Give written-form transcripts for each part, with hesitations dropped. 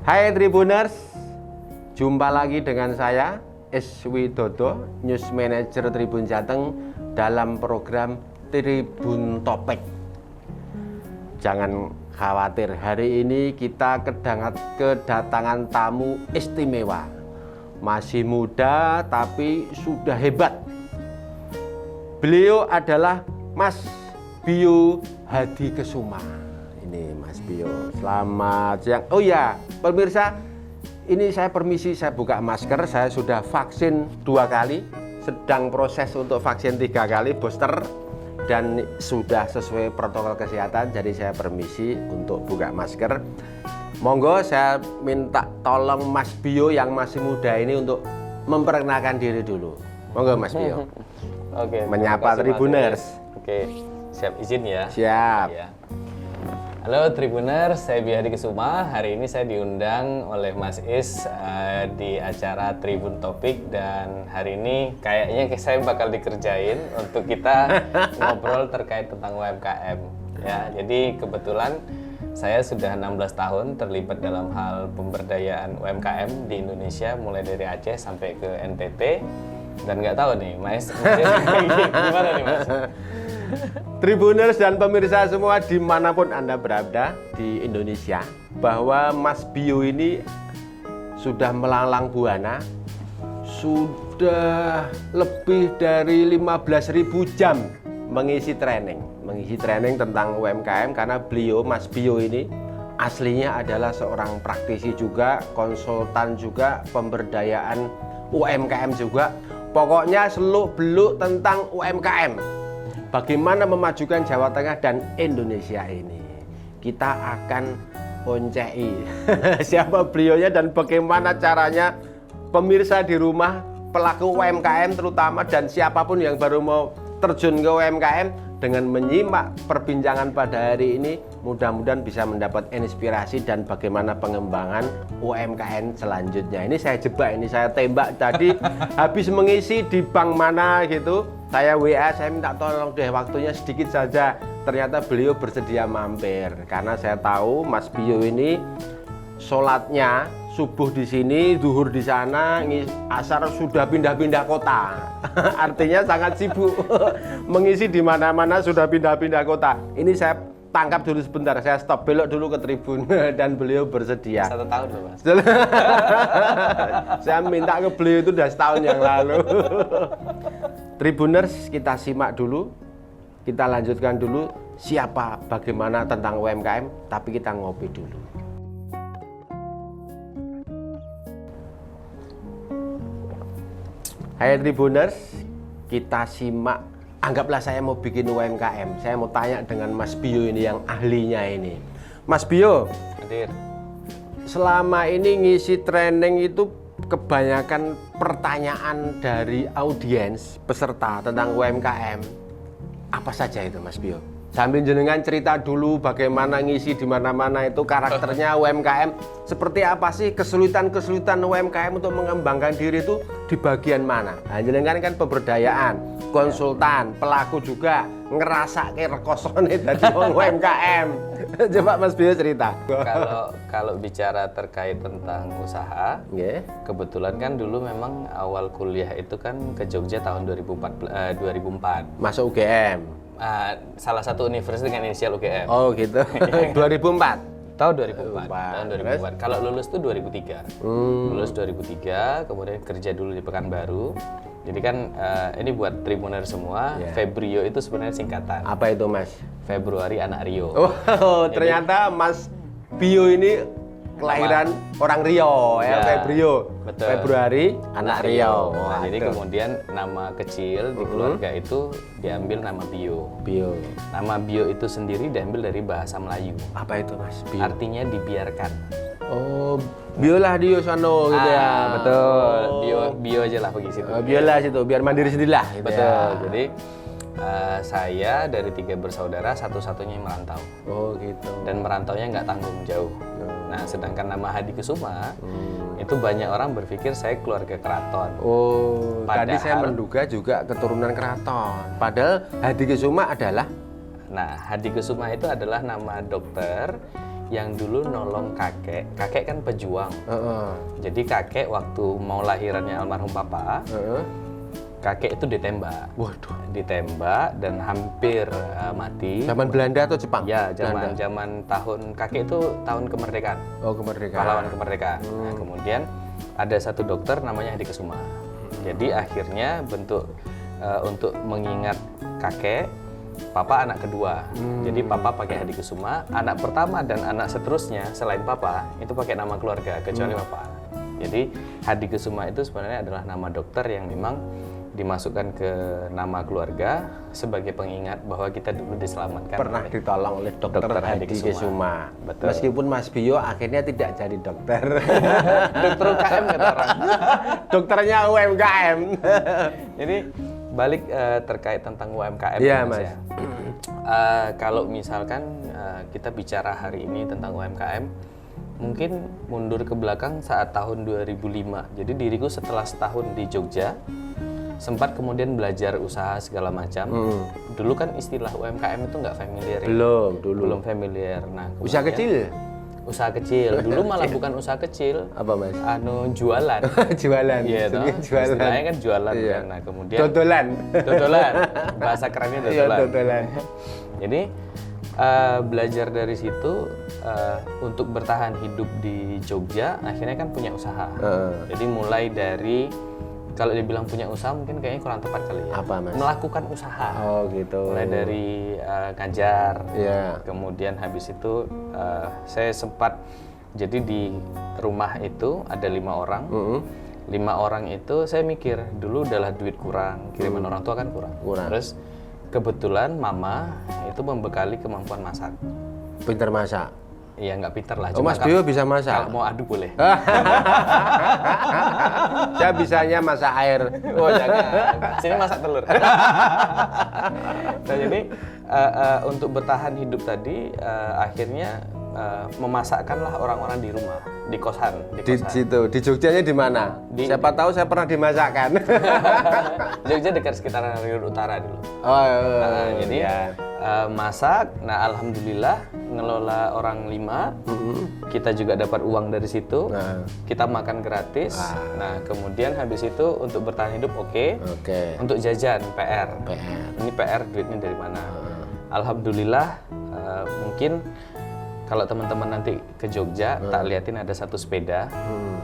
Hai Tribuners, jumpa lagi dengan saya S. Widodo, News Manager Tribun Jateng dalam program Tribun Topik. Jangan khawatir, hari ini kita kedatangan tamu istimewa. Masih muda tapi sudah hebat. Beliau adalah Mas Bio Hadikesuma. Ini Mas Bio, selamat siang. Oh ya, pemirsa, ini saya permisi, saya buka masker. Saya sudah vaksin 2 kali, sedang proses untuk vaksin 3 kali booster, dan sudah sesuai protokol kesehatan. Jadi saya permisi untuk buka masker. Monggo, saya minta tolong Mas Bio yang masih muda ini untuk memperkenalkan diri dulu. Monggo Mas Bio. Oke, menyapa Tribuners. Oke, siap izin ya. Siap. Ya. Halo Tribuners, saya Bio Hadikesuma. Hari ini saya diundang oleh Mas Is di acara Tribun Topik, dan hari ini kayaknya saya bakal dikerjain untuk kita ngobrol terkait tentang UMKM. Ya, jadi kebetulan saya sudah 16 tahun terlibat dalam hal pemberdayaan UMKM di Indonesia, mulai dari Aceh sampai ke NTT. Dan nggak tahu nih, Mas gimana nih Mas? Tribuners dan pemirsa semua dimanapun Anda berada di Indonesia, bahwa Mas Bio ini sudah melanglang buana, sudah lebih dari 15.000 jam mengisi training tentang UMKM, karena beliau, Mas Bio ini aslinya adalah seorang praktisi juga, konsultan juga, pemberdayaan UMKM juga. Pokoknya seluk-beluk tentang UMKM. Bagaimana memajukan Jawa Tengah dan Indonesia ini. Kita akan oncei siapa beliaunya dan bagaimana caranya pemirsa di rumah, pelaku UMKM terutama, dan siapapun yang baru mau terjun ke UMKM, dengan menyimak perbincangan pada hari ini, mudah-mudahan bisa mendapat inspirasi dan bagaimana pengembangan UMKM selanjutnya. Ini saya jebak, ini saya tembak tadi habis mengisi di bank mana gitu, saya WA, saya minta tolong deh waktunya sedikit saja. Ternyata beliau bersedia mampir, karena saya tahu Mas Bio ini sholatnya subuh di sini, zuhur di sana, asar sudah pindah-pindah kota. Artinya sangat sibuk. Mengisi di mana-mana, sudah pindah-pindah kota. Ini saya tangkap dulu sebentar, saya stop, belok dulu ke tribun dan beliau bersedia. 1 tahun loh Mas. Saya minta ke beliau itu udah setahun yang lalu. Tribuners, kita simak dulu. Kita lanjutkan dulu siapa, bagaimana tentang UMKM, tapi kita ngopi dulu. Hai Tribuners, kita simak. Anggaplah saya mau bikin UMKM. Saya mau tanya dengan Mas Bio ini yang ahlinya ini. Mas Bio, Hadir. selama ini ngisi training itu kebanyakan pertanyaan dari audiens peserta tentang UMKM. Apa saja itu Mas Bio? Sambil jenengan cerita dulu bagaimana ngisi di mana-mana itu, karakternya UMKM seperti apa sih, kesulitan-kesulitan UMKM untuk mengembangkan diri itu di bagian mana? Nah, jenengan kan pemberdayaan, konsultan, pelaku juga, ngerasa kayak rekosone dari UMKM. Coba Mas Bio cerita. Kalau bicara terkait tentang usaha, kebetulan kan dulu memang awal kuliah itu kan ke Jogja tahun 2004. Masuk UGM. Salah satu universitas dengan inisial UGM. Oh gitu. 2004. Tahun 2004. Kalau lulus tuh 2003. Lulus 2003, kemudian kerja dulu di Pekanbaru. Jadi kan ini buat Tribuner semua, Febrio itu sebenarnya singkatan. Apa itu Mas? Februari anak Rio. Oh, ternyata Mas Bio ini kelahiran orang Rio ya, Febrio. Betul. Februari anak Rio. Nah, jadi kemudian nama kecil di keluarga itu diambil nama Bio. Nama Bio itu sendiri diambil dari bahasa Melayu. Apa itu Mas Bio? Artinya dibiarkan. Oh, biolah Dio sono gitu ya. Betul. Bio aja lah pergi situ. Biolah situ, biar mandiri sendirilah gitu. Betul. Ya. Jadi saya dari 3 bersaudara satu-satunya yang merantau. Oh gitu. Dan merantaunya nggak tanggung jauh. Nah, sedangkan nama Hadikesuma itu banyak orang berpikir saya keluarga keraton. Oh, tadi saya menduga juga keturunan keraton. Padahal Hadikesuma adalah? Nah, Hadikesuma itu adalah nama dokter yang dulu nolong kakek. Kakek kan pejuang. Jadi kakek waktu mau lahirannya almarhum papa, kakek itu ditembak. Waduh. Ditembak dan hampir mati. Zaman Belanda atau Jepang? Ya, Belanda. zaman tahun kakek itu tahun kemerdekaan. Oh, kemerdekaan. Pahlawan kemerdekaan. Nah, kemudian ada satu dokter namanya Hadi Kesuma. Jadi akhirnya untuk mengingat kakek, papa anak kedua. Jadi papa pakai Hadi Kesuma, anak pertama dan anak seterusnya selain papa itu pakai nama keluarga kecuali papa. Jadi Hadi Kesuma itu sebenarnya adalah nama dokter yang memang dimasukkan ke nama keluarga sebagai pengingat bahwa kita dulu diselamatkan. Pernah ditolong oleh dokter Hadi Kesuma. Betul. Meskipun Mas Bio akhirnya tidak jadi dokter. Dokter UKM kata orang. Dokternya UMKM. Jadi balik terkait tentang UMKM. Iya, ya, Mas. ya. Kalau misalkan kita bicara hari ini tentang UMKM, mungkin mundur ke belakang saat tahun 2005. Jadi diriku setelah setahun di Jogja, sempat kemudian belajar usaha segala macam. Dulu kan istilah UMKM itu nggak familiar ya? Belum familiar. Nah, Usaha kecil? Usaha kecil. Dulu malah bukan usaha kecil. Apa, Mas? Jualan. Jualan. Iya, toh. Jualan. Istilahnya kan jualan. Iya. Kan? Nah, kemudian Dodolan. Bahasa kerennya Iya, dodolan. dodolan. Jadi belajar dari situ untuk bertahan hidup di Jogja, akhirnya kan punya usaha. Jadi mulai dari, kalau dibilang punya usaha mungkin kayaknya kurang tepat kali ya. Apa, Mas? Melakukan usaha. Oh, gitu. Mulai dari ngajar. Iya. Kemudian habis itu saya sempat, jadi di rumah itu ada 5 orang. 5 orang itu saya mikir dulu adalah duit kurang, kiriman orang tua kan kurang. Terus kebetulan mama itu membekali kemampuan masak. Pinter masak. Iya, nggak pinter lah. Oh, Mas Bio bisa Kalau masak? mau adu boleh. Saya bisanya masak air. Oh, jangan. Sini masak telur. Nah, jadi untuk bertahan hidup tadi, akhirnya memasakkanlah orang-orang di rumah, di kosan. Di situ, di Jogjanya di mana? Siapa tahu saya pernah dimasakkan. Jogja dekat sekitaran Riau Utara dulu. Jadi masak. Nah, alhamdulillah ngelola orang 5. Kita juga dapat uang dari situ. Kita makan gratis. Nah, kemudian habis itu untuk bertahan hidup oke. Untuk jajan PR. Ini PR duitnya dari mana? Alhamdulillah mungkin kalau teman-teman nanti ke Jogja, tak liatin ada satu sepeda.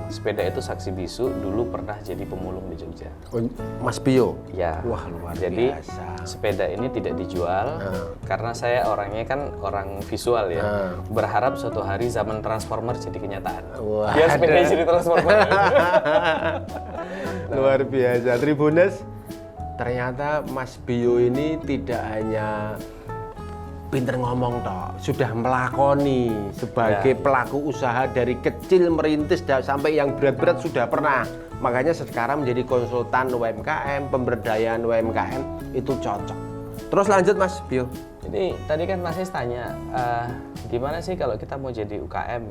Sepeda itu saksi bisu, dulu pernah jadi pemulung di Jogja. Oh, Mas Bio? Ya. Wah, luar jadi, biasa. sepeda ini tidak dijual, karena saya orangnya kan orang visual ya. Berharap suatu hari zaman Transformer jadi kenyataan. Wah, biar sepeda jadi Transformer. Luar biasa. Tribuners, ternyata Mas Bio ini tidak hanya pinter ngomong toh, sudah melakoni sebagai pelaku usaha dari kecil merintis sampai yang berat-berat sudah pernah. Makanya sekarang menjadi konsultan UMKM, pemberdayaan UMKM itu cocok. Terus lanjut Mas Bio. Jadi tadi kan Mas Is tanya, gimana sih kalau kita mau jadi UKM?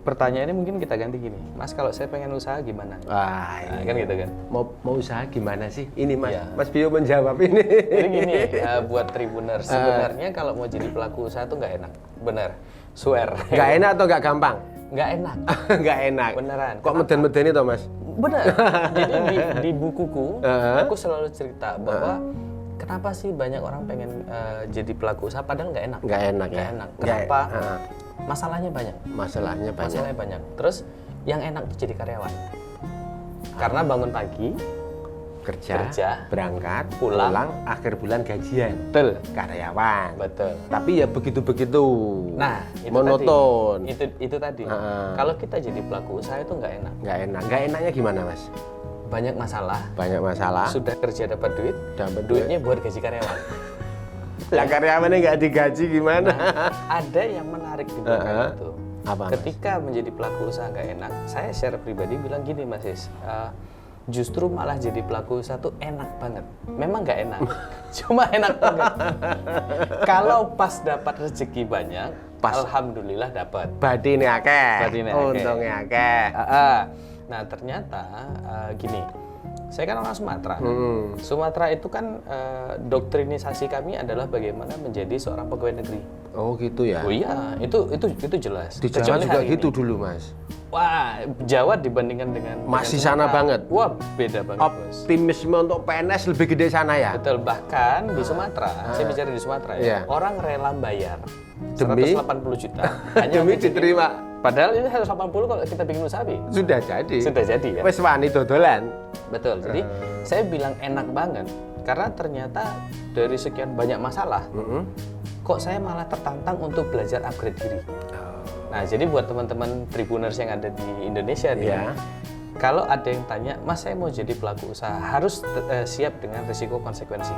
Pertanyaannya mungkin kita ganti gini, Mas kalau saya pengen usaha gimana? Wah, nah, kan gitu kan? Mau usaha gimana sih? Ini Mas, Mas Bio menjawab ini. Jadi gini, buat Tribuners, sebenarnya kalau mau jadi pelaku usaha tuh nggak enak, bener, swear. Nggak enak atau nggak gampang? Nggak enak. Nggak enak. Beneran. Kok meden-meden itu Mas? Bener. Jadi di bukuku, aku selalu cerita bahwa kenapa sih banyak orang pengen jadi pelaku usaha padahal nggak enak. Nggak enak ya. Enak. Kenapa? Masalahnya banyak. Masalahnya banyak. Terus yang enak tuh jadi karyawan. Karena bangun pagi, kerja, berangkat, pulang, akhir bulan gajian. Betul. Karyawan. Betul. Tapi ya begitu-begitu. Nah, itu monoton. Tadi. Itu tadi. Kalau kita jadi pelaku usaha itu nggak enak. Nggak enak. Nggak enaknya gimana Mas? Banyak masalah. Banyak masalah. Sudah kerja dapat duit. Duitnya buat gaji karyawan. Lah karyawannya nggak digaji gimana? Nah, ada yang menarik di belakang itu. Apa, ketika Mas? menjadi pelaku usaha nggak enak, saya secara pribadi bilang gini Mas Is, justru malah jadi pelaku usaha tuh enak banget. Memang nggak enak, cuma enak banget. Kalau pas dapat rezeki banyak, alhamdulillah dapat. Badine akeh. Badine akeh. Untungnya akeh. Nah ternyata gini, Saya kan orang Sumatera. Sumatera itu kan doktrinisasi kami adalah bagaimana menjadi seorang pegawai negeri. Oh gitu ya. Oh iya, itu jelas. Di Jawa juga hari gitu ini. dulu Mas. Wah, Jawa dibandingkan dengan Masih dengan sana Sumatera, banget. Wah, beda banget, Bos. Optimisme untuk PNS lebih gede sana ya. Betul, bahkan di Sumatera, saya bicara di Sumatera ya, Iya. orang rela bayar Demi? 180 juta hanya Demi untuk diterima. Padahal ini 180 kalau kita bikin usaha, Bi. Sudah jadi. Sudah jadi ya. Wes wani dodolan. Betul. Jadi saya bilang enak banget karena ternyata dari sekian banyak masalah, kok saya malah tertantang untuk belajar upgrade diri. Nah, jadi buat teman-teman Tribuners yang ada di Indonesia nih, Ya. kalau ada yang tanya, Mas saya mau jadi pelaku usaha, harus siap dengan risiko konsekuensi.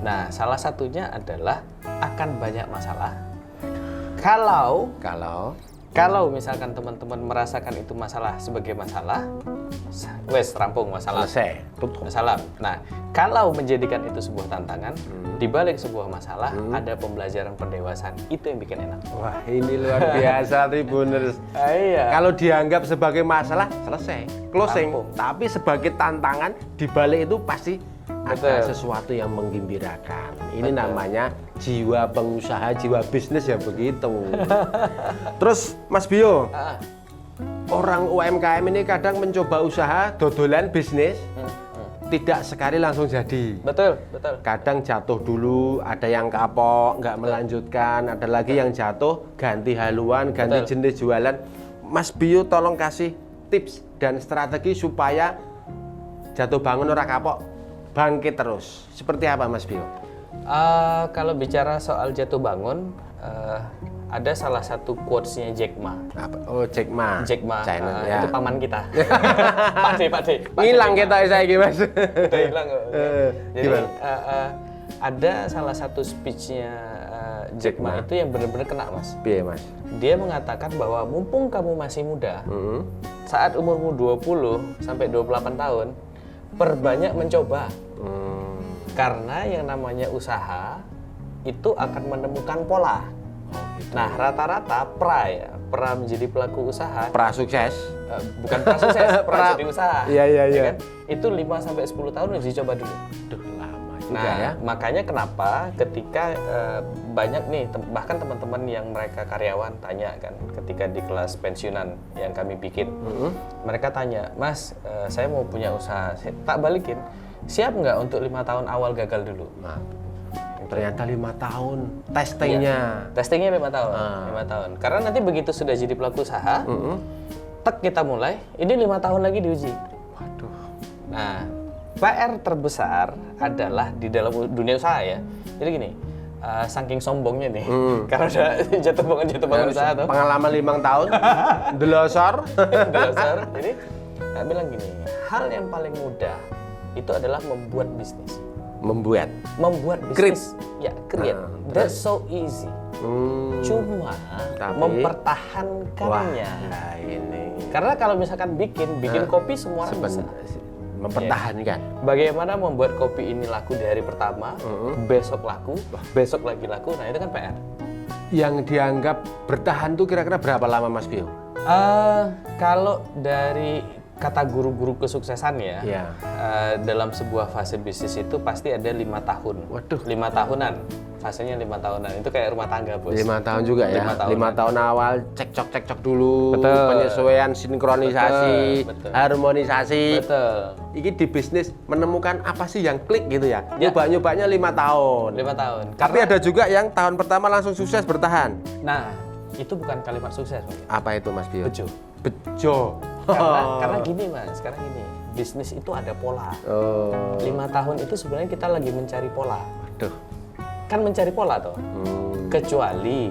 Nah, salah satunya adalah akan banyak masalah. Kalau misalkan teman-teman merasakan itu masalah sebagai masalah, wes rampung masalah. Selesai. Tutup. Masalah. Nah, kalau menjadikan itu sebuah tantangan, di balik sebuah masalah ada pembelajaran pendewasaan. Itu yang bikin enak. Wah, ini luar biasa Tribuners. Iya. Kalau dianggap sebagai masalah, selesai. Closing. Rampung. Tapi sebagai tantangan, di balik itu pasti ada Betul. sesuatu yang menggembirakan. Ini namanya jiwa pengusaha, jiwa bisnis ya begitu. Terus Mas Bio, orang UMKM ini kadang mencoba usaha, dodolan bisnis, tidak sekali langsung jadi. Betul, betul. Kadang jatuh dulu, ada yang kapok, nggak melanjutkan, ada lagi yang jatuh, ganti haluan, ganti Betul. jenis jualan. Mas Bio tolong kasih tips dan strategi supaya jatuh bangun ora kapok, bangkit terus. Seperti apa Mas Bio? Kalau bicara soal jatuh bangun, ada salah satu quotes-nya Jack Ma. Apa? Oh, Jack Ma. Jack Ma, China, ya. itu paman kita. Pak D. Ngilang kita saya ini Mas. Udah hilang kok. Jadi gimana? ada salah satu speech-nya Jack Ma itu yang benar-benar kena, Mas. Piye Mas? Dia mengatakan bahwa mumpung kamu masih muda, saat umurmu 20 sampai 28 tahun, perbanyak mencoba. Karena yang namanya usaha itu akan menemukan pola. Nah, rata-rata pra menjadi pelaku usaha, Pra sukses. bukan pra sukses, pra jadi usaha. Iya. Kan? Itu 5 sampai 10 tahun harus dicoba dulu. Duh, lama juga Nah, ya. makanya kenapa ketika banyak nih bahkan teman-teman yang mereka karyawan tanya kan ketika di kelas pensiunan yang kami bikin, mereka tanya, Mas, saya mau punya usaha, tak balikin, siap nggak untuk 5 tahun awal gagal dulu? Nah, ternyata 5 tahun testingnya. Testingnya 5 tahun, 5 tahun. Karena nanti begitu sudah jadi pelaku usaha, tek kita mulai, ini 5 tahun lagi diuji. Waduh. Nah, PR terbesar adalah di dalam dunia usaha ya. Jadi gini, saking sombongnya nih, karena udah jatuh bangun usaha tuh. Pengalaman 5 tahun, delosor. Dasar. Jadi, saya bilang gini, hal yang paling mudah itu adalah membuat bisnis. Membuat. Bisnis. Ya, create. That's so easy. Cuma Tapi- mempertahankannya. Nah ini. Karena kalau misalkan bikin kopi semua orang bisa. Mempertahankan. Bagaimana membuat kopi ini laku di hari pertama, besok laku, besok lagi laku, nah itu kan PR. Yang dianggap bertahan tuh kira-kira berapa lama Mas Bio? Kalau dari kata guru-guru kesuksesan ya, Iya. dalam sebuah fase bisnis itu pasti ada 5 tahun. Waduh. 5 tahunan, fasenya 5 tahunan. Itu kayak rumah tangga, Bos. 5 tahun juga ya. 5 5 tahun awal cekcok dulu, Betul. penyesuaian, sinkronisasi, Betul. harmonisasi. Betul. Ini di bisnis menemukan apa sih yang klik gitu ya. Ya. Nyoba-nyobanya 5 tahun. 5 tahun. Tapi ada juga yang tahun pertama langsung sukses bertahan. Nah, itu bukan kalimat sukses, Bos. Apa itu Mas Bio? Bejo. Bejo. Karena gini, Mas, sekarang gini. Bisnis itu ada pola. Oh. 5 tahun itu sebenarnya kita lagi mencari pola. Waduh. Kan mencari pola toh. Kecuali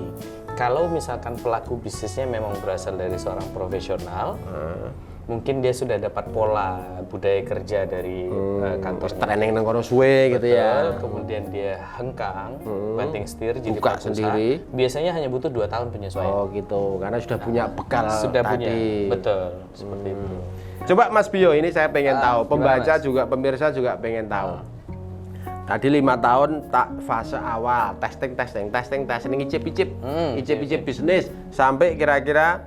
kalau misalkan pelaku bisnisnya memang berasal dari seorang profesional, mungkin dia sudah dapat pola budaya kerja dari kantor Training nang kono suwe gitu ya. kemudian dia hengkang, banting setir jadi Buka pelaku usaha. sendiri. Biasanya hanya butuh 2 tahun penyesuaian. Oh gitu, karena sudah punya bekal Sudah tadi. punya, betul, seperti itu. Coba Mas Bio, ini saya pengen tahu, gimana, pembaca Mas? juga, pemirsa juga pengen tahu. Tadi 5 tahun tak fase awal, testing, icip bisnis, sampai kira-kira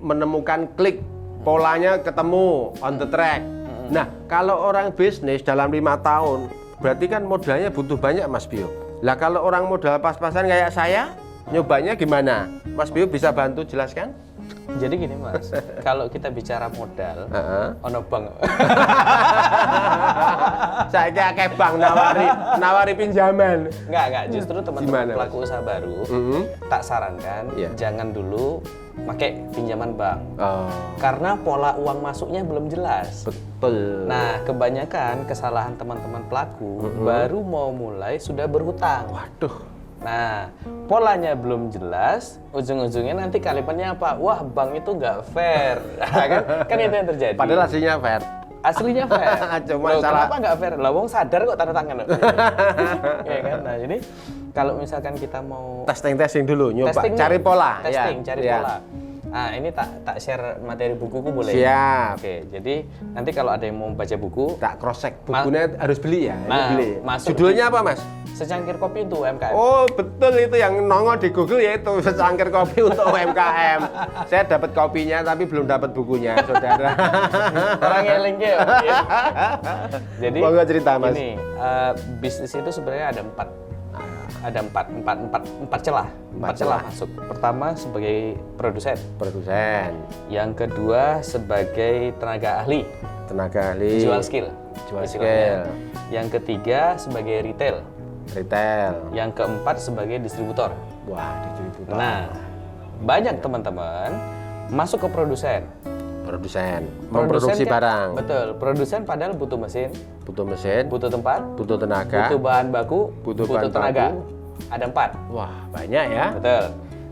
menemukan klik, polanya ketemu, on the track. Nah, kalau orang bisnis dalam 5 tahun, berarti kan modalnya butuh banyak, Mas Bio. Lah kalau orang modal pas-pasan kayak saya, nyobanya gimana? Mas Bio bisa bantu jelaskan? Jadi gini Mas, kalau kita bicara modal, ono bank. Saya kayak bank nawari pinjaman. Enggak, justru teman-teman Gimana, pelaku usaha baru, tak sarankan jangan dulu pakai pinjaman bank. Oh, Karena pola uang masuknya belum jelas. betul. Nah, kebanyakan kesalahan teman-teman pelaku baru mau mulai sudah berhutang. Waduh. Nah, polanya belum jelas, ujung-ujungnya nanti kalimatnya apa? Wah, bank itu nggak fair. kan itu yang terjadi. Padahal aslinya fair. Aslinya fair. Cuma Loh, salah. kenapa nggak fair? Lah, wong sadar kok tanda tangan. Ya kan? Nah, jadi kalau misalkan kita mau Testing dulu, nyoba, testing cari nih. pola. Testing, Ya, cari ya. pola. Nah, ini tak share materi bukuku boleh? Siap. Oke, jadi nanti kalau ada yang mau baca buku, Tak cross check bukunya harus beli ya. Ini Nah, beli. masuk Judulnya apa, Mas? Secangkir Kopi untuk UMKM. Oh, betul itu yang nongol di Google yaitu secangkir kopi untuk UMKM. Saya dapat kopinya tapi belum dapat bukunya, Saudara. Orang elengnya. Ya. Jadi Monggo cerita, Mas. Ini bisnis itu sebenarnya ada empat celah. Empat celah masuk. Pertama sebagai Produsen, yang kedua sebagai tenaga ahli, tenaga ahli, jual skill. Jual istilahnya. skill. Yang ketiga sebagai retail. Yang keempat sebagai distributor. Wah, distributor. Nah, banyak teman-teman masuk ke produsen. Memproduksi kan- barang. Betul. Produsen padahal butuh mesin, Butuh mesin, butuh tempat, butuh tenaga. butuh bahan baku, butuh bahan tenaga. baku. Ada 4. Wah, banyak ya. Betul.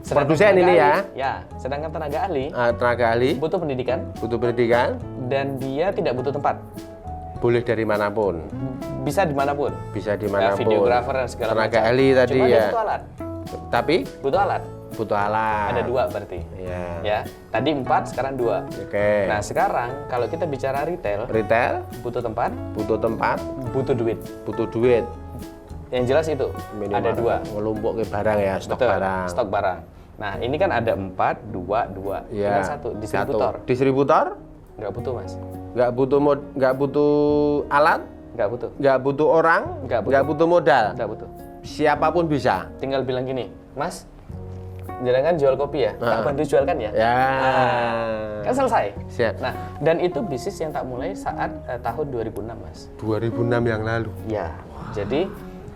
Produsen tenaga ini ya? ahli- Ya, sedangkan tenaga ahli Tenaga ahli, butuh pendidikan butuh pendidikan, dan dia tidak butuh tempat. boleh dari manapun. Bisa dimanapun. Bisa Ya, dimanapun. videografer dan segala Tenaga macam. ahli tadi Cuma dia ya. butuh alat. Tapi Butuh alat. butuh alat. Ada 2 berarti. Ya. Ya, tadi 4, sekarang 2. Oke. Nah, sekarang kalau kita bicara retail, Retail, butuh tempat, butuh tempat, butuh duit. butuh duit. Yang jelas itu ada 2. Ngelumpuk ke barang ya, stok Betul, barang. stok barang. Nah, ini kan ada 4, 2. Ya. Tinggal 1, distributor. Distributor Nggak butuh, Mas. nggak butuh alat, Nggak butuh. nggak butuh orang, Nggak butuh. nggak butuh modal. Nggak butuh. Siapapun bisa. Tinggal bilang gini, Mas, jangan jual kopi ya, tak bantu jualkan ya. Ya. Kan selesai. Siap. Nah, dan itu bisnis yang tak mulai saat tahun 2006, Mas. 2006 yang lalu. Ya. Jadi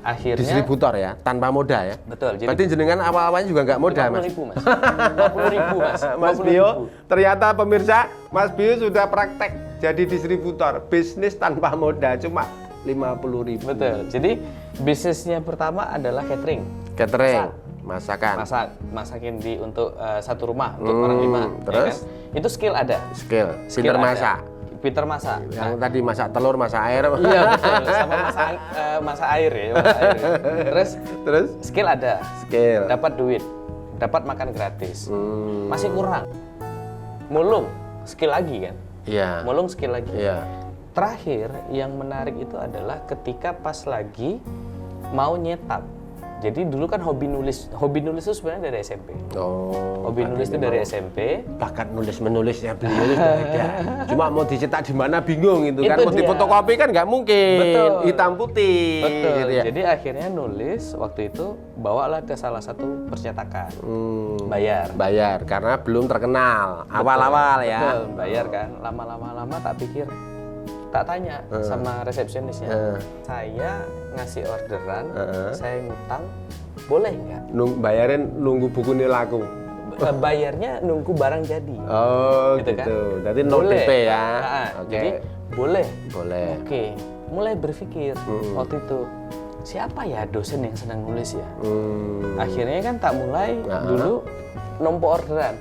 akhirnya Distributor ya, tanpa modal ya. betul. Jadi Berarti jenengan awal-awalnya juga nggak modal, Mas. 50.000, Mas. 50.000, Mas. Mas 50.000. Bio, ternyata pemirsa, Mas Bio sudah praktek jadi distributor, bisnis tanpa modal cuma 50.000. Betul. Jadi bisnisnya pertama adalah catering. Catering, masakan, Masakin untuk satu rumah untuk orang 5. terus? Itu skill ada. skill, Skill pinter ada. masak. Pinter masak. Yang tadi masak telur, masak air. Iya betul. Sama masak air ya. Masak air. Terus Skill ada. skill. Dapat duit. Dapat makan gratis. Hmm, Masih kurang. Mulung. Skill lagi kan. iya. Mulung skill lagi. Iya. Terakhir yang menarik itu adalah ketika pas lagi mau nyetak. Jadi dulu kan hobi nulis itu sebenarnya dari SMP. Oh. Hobi nulis itu dari SMP. Bakat nulis-menulisnya beliau itu sudah ada. Cuma mau dicetak di mana bingung itu kan. Itu Mau dia. difotokopi kan nggak mungkin. Betul. Hitam putih. Betul. Gitu ya. Jadi akhirnya nulis waktu itu bawalah ke salah satu percetakan. Hmm, Bayar. karena belum terkenal. Awal-awal ya. Betul, bayar kan. Lama-lama tak pikir. Tak tanya sama resepsionisnya. Saya ngasih orderan, saya ngutang, boleh nggak? Bayarin nunggu buku ini laku. Bayarnya nunggu barang jadi. Oh Gitu gitu. kan? Berarti no Boleh. DP ya. Nah, Oke. Jadi boleh. Boleh. Oke. Mulai berpikir waktu itu, siapa ya dosen yang senang nulis ya? Hmm. Akhirnya kan tak mulai dulu nompo orderan.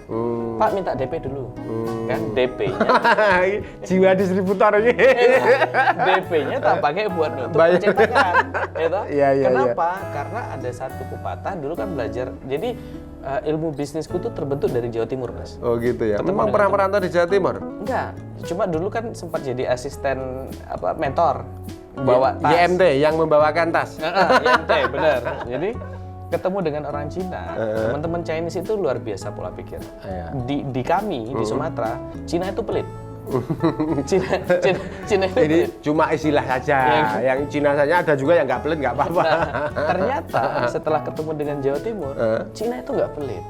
Pak minta DP dulu. Kan DP-nya Jiwa distributor ini. DP-nya tak pakai buat nutup Bayar. percetakan. Gitu? Iya, iya, Kenapa? Karena ada satu pepatah dulu kan belajar. Jadi ilmu bisnisku tuh terbentuk dari Jawa Timur, Mas. Oh gitu ya. Ketemu Memang dengan pernah merantau di Jawa Timur. Enggak, cuma dulu kan sempat jadi asisten mentor bawa tas. YMT yang membawakan tas. YMT, benar. Jadi ketemu dengan orang Cina, teman-teman Chinese itu luar biasa pola pikir. Iya. Di kami di Sumatera, Cina itu pelit. Cina, Cina, Cina itu Ini pelit. cuma istilah saja. Yang Cina saja ada juga yang nggak pelit, nggak apa-apa. Nah, ternyata setelah ketemu dengan Jawa Timur, Cina itu nggak pelit.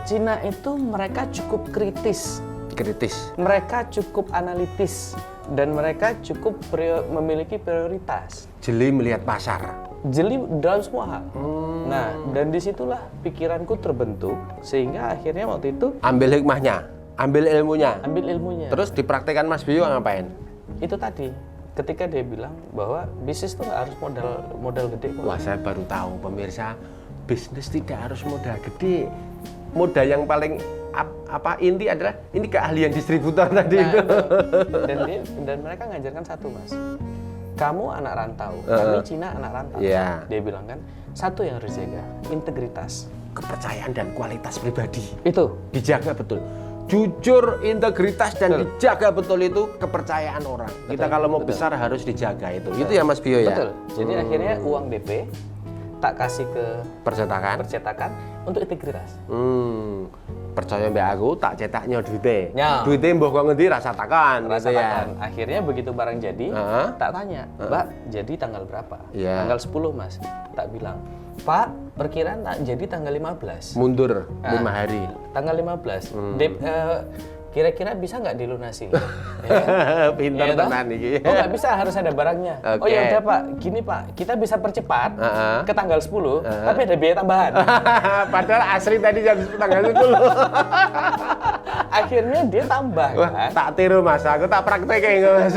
Cina itu mereka cukup kritis, Kritis. mereka cukup analitis, dan mereka cukup memiliki prioritas. Jeli melihat pasar. Jeli dalam semua hal. Nah, dan disitulah pikiranku terbentuk sehingga akhirnya waktu itu Ambil hikmahnya, ambil ilmunya. ambil ilmunya. Terus dipraktekkan Mas Bio ngapain? Itu tadi, ketika dia bilang bahwa bisnis tuh nggak harus modal gede kok. Wah, saya baru tahu pemirsa, bisnis tidak harus modal gede. Modal yang paling inti adalah ini keahlian distributor tadi itu. Dan mereka ngajarkan satu, Mas. Kamu anak rantau, kami Cina anak rantau. Iya. Dia bilang kan, satu yang harus jaga, integritas. Kepercayaan dan kualitas pribadi Itu. dijaga betul. Jujur, integritas dan dijaga betul itu kepercayaan orang. Kita kalau mau besar harus dijaga itu. Itu ya Mas Bio ya. Betul. Jadi akhirnya uang DP tak kasih ke percetakan untuk integritas. Percaya mbak aku tak cetaknya duitnya. Ya. Duitnya mbah kok ngendi rasa takan gitu ya. Rasakan. Akhirnya begitu barang jadi, tak tanya, Mbak, jadi tanggal berapa? Iya. Tanggal 10, Mas. Tak bilang, Pak, perkiraan tak jadi tanggal 15. Mundur 5 hari. Tanggal 15. Kira-kira bisa nggak dilunasi? Ya. Pinter Iya toh? tenan iki. Oh nggak bisa, harus ada barangnya. Oh Oke. ya udah Pak, gini Pak, kita bisa percepat ke tanggal 10, tapi ada biaya tambahan. Padahal asli tadi jam tanggal 10. Akhirnya dia tambah Wah, kan. tak tiru Mas, aku tak praktekin Mas.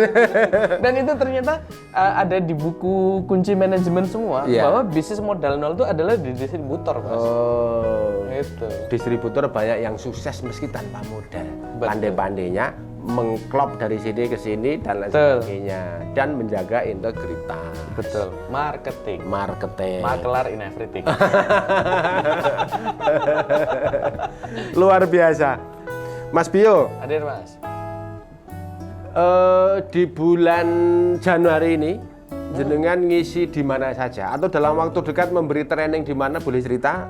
Dan itu ternyata ada di buku kunci manajemen semua, Iya. bahwa bisnis modal nol itu adalah di distributor, Mas. Oh. Itu. Distributor banyak yang sukses meski tanpa modal. Betul. Pandai-pandainya mengklop dari sini ke sini dan lain Betul. sebagainya dan menjaga integritas. Betul. Marketing. Marketing. Makelar in everything. Luar biasa. Mas Bio, Hadir, Mas. di bulan Januari ini jenengan ngisi di mana saja atau dalam waktu dekat memberi training di mana, boleh cerita?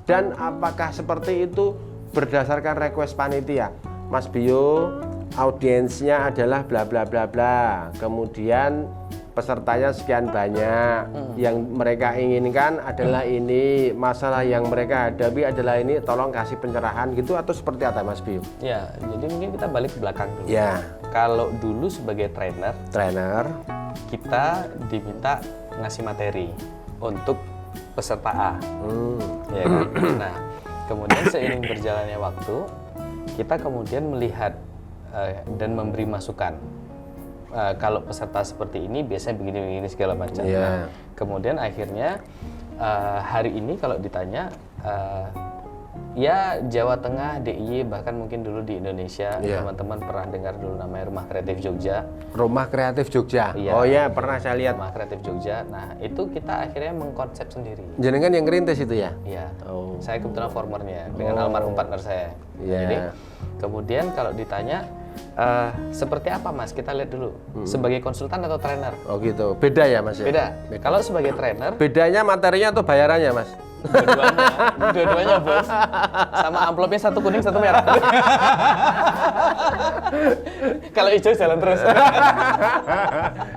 Dan apakah seperti itu berdasarkan request panitia? Mas Bio, audiensnya adalah bla bla bla bla. Kemudian pesertanya sekian banyak. Yang mereka inginkan adalah ini, masalah yang mereka hadapi adalah ini, tolong kasih pencerahan gitu atau seperti apa Mas Bio? Ya, jadi mungkin kita balik ke belakang dulu. Ya, Kalau dulu sebagai trainer, kita diminta ngasih materi untuk peserta A. Ya kan? Nah, kemudian seiring berjalannya waktu, kita kemudian melihat dan memberi masukan. Kalau peserta seperti ini biasanya begini-begini segala macam. Iya. Nah, kemudian akhirnya hari ini kalau ditanya, ya Jawa Tengah, DIY, bahkan mungkin dulu di Indonesia, Iya. teman-teman pernah dengar dulu namanya Rumah Kreatif Jogja. Rumah Kreatif Jogja. Iya. Oh ya, pernah saya lihat. Rumah Kreatif Jogja. Nah, itu kita akhirnya mengkonsep sendiri. Jenengan yang ngerintis itu ya? Iya. Oh. Saya kebetulan formernya dengan almarhum partner saya. Iya. Jadi, kemudian kalau ditanya seperti apa Mas? Kita lihat dulu. Sebagai konsultan atau trainer? Oh gitu. Beda ya Mas ya? Beda. Kalau sebagai trainer, Bedanya materinya atau bayarannya Mas? dua-duanya bos. Sama amplopnya satu kuning, satu merah. Kalau hijau jalan terus.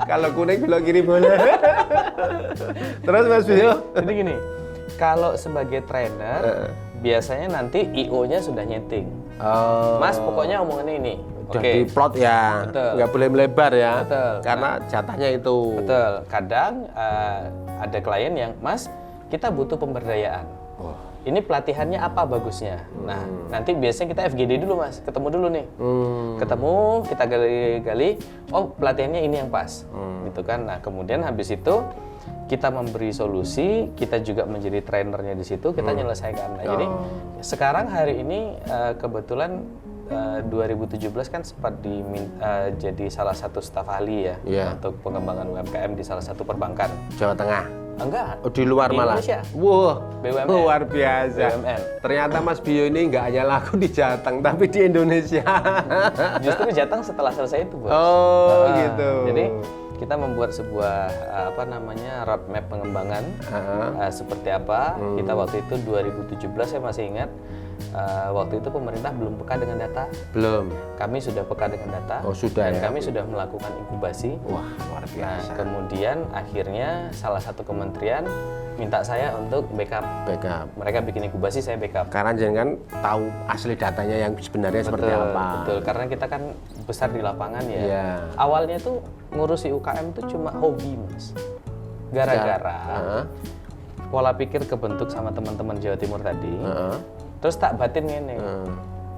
Kalau kuning belok kiri boleh. Terus Mas Bio? Jadi gini, kalau sebagai trainer, biasanya nanti IO-nya sudah nyeting. Oh. Mas, pokoknya omongannya ini. Udah Oke. diplot ya. Betul. Nggak boleh melebar ya. Betul. Karena jatahnya itu. Betul. Kadang ada klien yang, Mas, kita butuh pemberdayaan. Ini pelatihannya apa bagusnya? Nah, nanti biasanya kita FGD dulu Mas, ketemu dulu nih. Ketemu, kita gali-gali, oh pelatihannya ini yang pas. Gitu kan. Nah, kemudian habis itu kita memberi solusi, kita juga menjadi trainernya di situ, kita menyelesaikan. Nah, jadi sekarang hari ini kebetulan 2017 kan sempat jadi salah satu staf ahli ya Iya. untuk pengembangan UMKM di salah satu perbankan. Jawa Tengah. Enggak. Oh, di luar Di malah. Indonesia. Wah, BUMN. luar biasa. BUMN. Ternyata Mas Bio ini nggak hanya laku di Jateng, tapi di Indonesia. Justru Jateng setelah selesai itu, Bos. Oh, Nah, gitu. Jadi kita membuat sebuah roadmap pengembangan seperti apa. Kita waktu itu 2017 saya masih ingat waktu itu pemerintah belum peka dengan data. Belum. Kami sudah peka dengan data. Oh, sudah dan ya. kami sudah melakukan inkubasi. Wah, luar Nah, biasa. kemudian akhirnya salah satu kementerian minta saya untuk backup. Backup. Mereka bikin inkubasi, saya backup. Karena jangan tahu asli datanya yang sebenarnya seperti apa. Betul, karena kita kan besar di lapangan ya. Iya. Awalnya tuh ngurusi UKM tuh cuma hobi, Mas. Gara-gara Heeh. pola pikir kebentuk sama teman-teman Jawa Timur tadi. Heeh. Terus tak batin ngene. Heeh.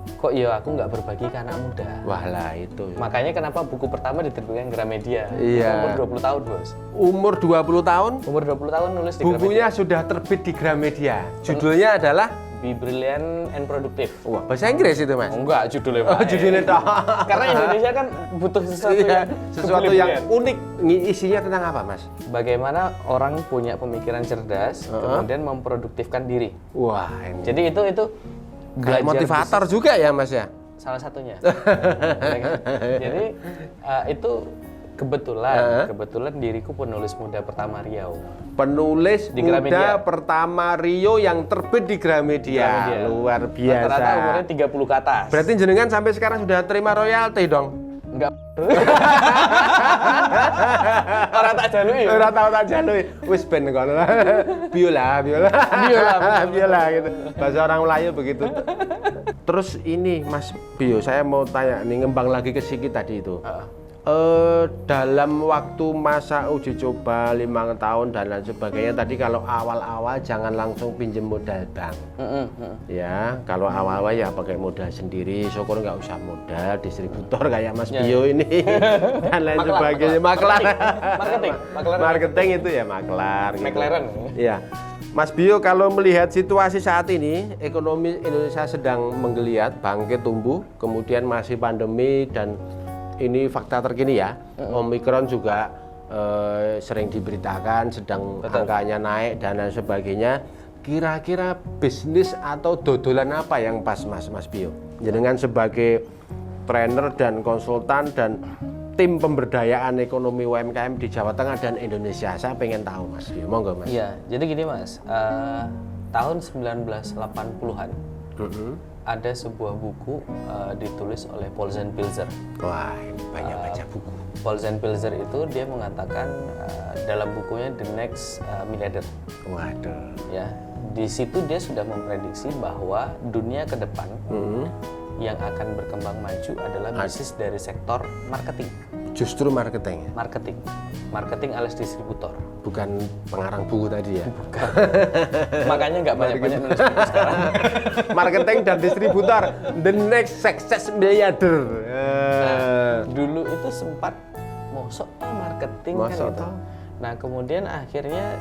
Kok ya aku nggak berbagi ke anak muda. Wah lah itu. Makanya kenapa buku pertama diterbitkan Gramedia. Iya. Umur 20 tahun, Bos. Umur 20 tahun, Umur 20 tahun nulis di bukunya sudah terbit di Gramedia. Judulnya adalah Be Brilliant and Productive. wah, bahasa Inggris itu, Mas. Enggak, judulnya Oh, Pak. judulnya toh. Karena Indonesia kan butuh sesuatu Iya, yang sesuatu yang keberlebihan. unik. Isinya tentang apa, Mas? Bagaimana orang punya pemikiran cerdas, kemudian memproduktifkan diri. Wah, ini Jadi itu kayak motivator juga ya, Mas ya? salah satunya. Ya kan? Jadi itu kebetulan diriku penulis muda pertama Riau. Penulis Di muda Gramedia. pertama Rio yang terbit di Gramedia. Gramedia. Luar biasa. Rata-rata umurnya 30 ke atas. Berarti jenengan sampai sekarang sudah terima royalti dong? Enggak. Orang tak jalui. Ora tau tak jalui. Wis ben kono. Biola. Biola gitu. Bahasa orang Melayu begitu. Terus ini Mas Bio, saya mau tanya nih, ngembang lagi ke Siki tadi itu. Dalam waktu masa uji coba 5 tahun dan lain sebagainya, tadi kalau awal-awal jangan langsung pinjem modal bank. Ya, kalau awal-awal ya pakai modal sendiri, syukur nggak usah modal distributor kayak Mas Bio ini dan lain sebagainya. Maklar. Marketing itu ya maklar. Gitu. McLaren. Iya. Mas Bio, kalau melihat situasi saat ini, ekonomi Indonesia sedang menggeliat, bangkit tumbuh, kemudian masih pandemi dan ini fakta terkini ya, Omikron juga sering diberitakan, sedang angkanya naik dan lain sebagainya. Kira-kira bisnis atau dodolan apa yang pas Mas Bio? Jenengan sebagai trainer dan konsultan dan tim pemberdayaan ekonomi UMKM di Jawa Tengah dan Indonesia, saya pengen tahu Mas Bio, monggo Mas. Iya, jadi gini Mas, tahun 1980-an ada sebuah buku ditulis oleh Paul Pilzer. Wah, ini banyak baca buku. Paul Pilzer itu dia mengatakan dalam bukunya The Next Milliarder. Waduh. Ya, di situ dia sudah memprediksi bahwa dunia ke depan yang akan berkembang maju adalah bisnis dari sektor marketing. Justru marketing ya? Marketing alias distributor. Bukan pengarang buku tadi ya? Bukan. Makanya nggak banyak-banyak nulis buku sekarang. Marketing dan distributor, the next success milliarder. Dulu itu sempat mosok marketing kan Mosok gitu. toh. Nah kemudian akhirnya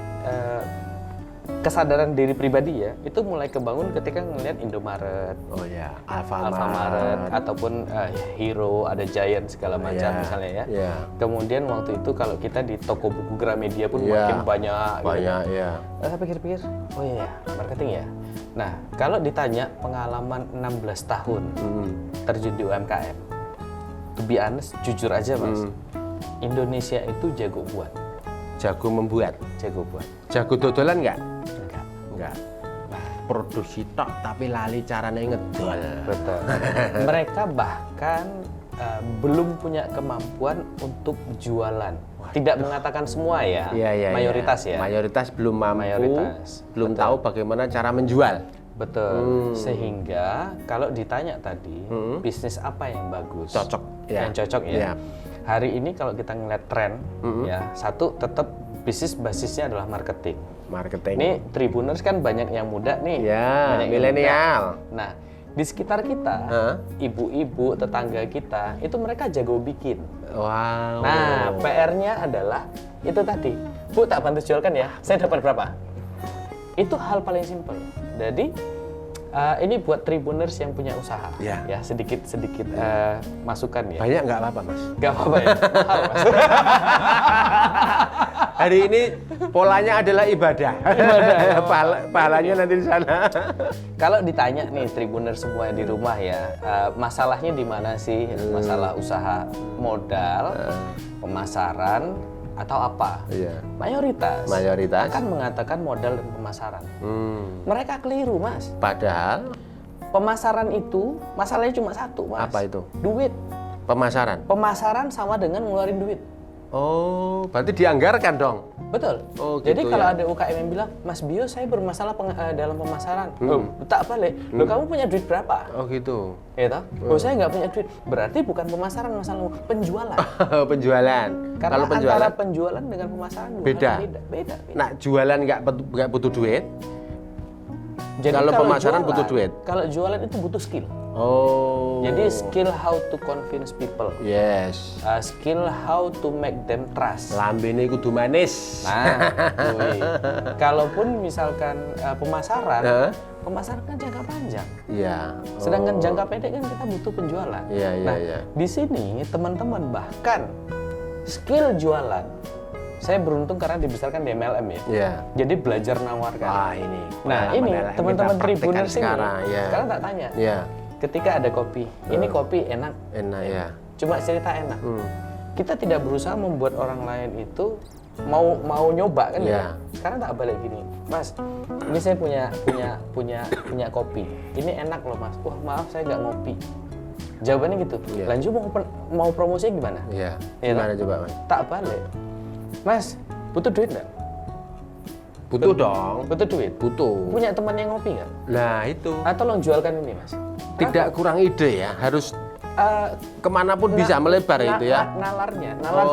kesadaran diri pribadi ya itu mulai kebangun ketika ngelihat Indomaret, Oh ya, Alfamaret ataupun Hero, ada Giant segala macam misalnya ya. Iya. Kemudian waktu itu kalau kita di toko buku Gramedia pun Iya. makin banyak. Banyak gitu. ya. Saya pikir-pikir, oh iya ya, marketing ya. Nah kalau ditanya pengalaman 16 tahun terjun di UMKM, to be honest, jujur aja Mas, Indonesia itu jago buat. Jago membuat. Jago dodolan nggak? Enggak. Produksi tok tapi lali caranya ngedol. Betul. Mereka bahkan belum punya kemampuan untuk jualan. Tidak mengatakan semua ya, Iya, mayoritas ya. Mayoritas belum mampu, Mayoritas. belum tahu bagaimana cara menjual. Betul. Sehingga kalau ditanya tadi, bisnis apa yang bagus? Cocok, ya. Yang cocok ya. Ya. Hari ini kalau kita ngeliat tren, ya satu tetap bisnis basisnya adalah marketing. Marketing. Ini Tribuners kan banyak yang muda nih. Ya, banyak yang milenial. muda. Nah, di sekitar kita, ibu-ibu, tetangga kita, itu mereka jago bikin. Wow. Nah, PR-nya adalah itu tadi. Bu, tak bantu jualkan ya. Saya dapat berapa? Itu hal paling simpel. Jadi, ini buat Tribuners yang punya usaha. Ya. Ya, sedikit masukan ya. Banyak nggak apa-apa Mas? Gak apa-apa ya. Mahal, Mas. Hari ini polanya adalah ibadah. Pahalanya nanti di sana. Kalau ditanya nih Tribuner semua di rumah ya, masalahnya di mana sih? Masalah usaha modal, pemasaran, atau apa? Iya. Mayoritas Mayoritas. akan mengatakan modal dan pemasaran. Mereka keliru, Mas. Padahal pemasaran itu masalahnya cuma satu, Mas. Apa itu? Duit. Pemasaran. Pemasaran sama dengan ngeluarin duit. Oh, berarti dianggarkan dong. Betul. Oh, Jadi gitu kalau ya. ada UKM yang bilang, Mas Bio saya bermasalah dalam pemasaran. Oh, tak balik. Loh, kamu punya duit berapa? Oh gitu. Ya toh? Oh, saya nggak punya duit. Berarti bukan pemasaran masalahmu, penjualan. Penjualan. Karena Kalau penjualan antara penjualan dengan pemasaran dua Beda. hal beda. Nah, jualan nggak butuh duit. Jadi kalau pemasaran butuh duit. Kalau jualan itu butuh skill. Oh. Jadi skill how to convince people. Yes. Skill how to make them trust. Lambene kudu manis. Nah, woi. Kalaupun misalkan pemasaran, Hah? pemasaran kan jangka panjang. Iya. Sedangkan jangka pendek kan kita butuh penjualan. Iya, iya, Nah, iya. di sini teman-teman bahkan skill jualan. Saya beruntung karena dibesarkan di MLM ya. Iya. Jadi belajar nawarkan. Wah, ini. Nah, pengalaman ini LM teman-teman kita praktekkan Tribuners ini. sekarang, ya. Sekarang tak tanya. Iya. Ketika ada kopi, ini kopi enak. Enak ya. Cuma cerita enak. Kita tidak berusaha membuat orang lain itu mau nyoba kan Iya. ya. Sekarang tak balik gini, Mas. Ini saya punya kopi. Ini enak loh, Mas. Wah, maaf saya nggak ngopi. Jawabannya gitu. Iya. Lanjut mau promosinya gimana? Iya. Iya, Gimana tak? coba, Mas? Tak balik. Mas, butuh duit nggak? Butuh dong. Butuh duit. Butuh. Punya teman yang ngopi nggak? Nah, itu. Tolong jualkan ini, Mas. Tidak kurang ide ya. Harus kemanapun bisa melebar itu ya. Nalar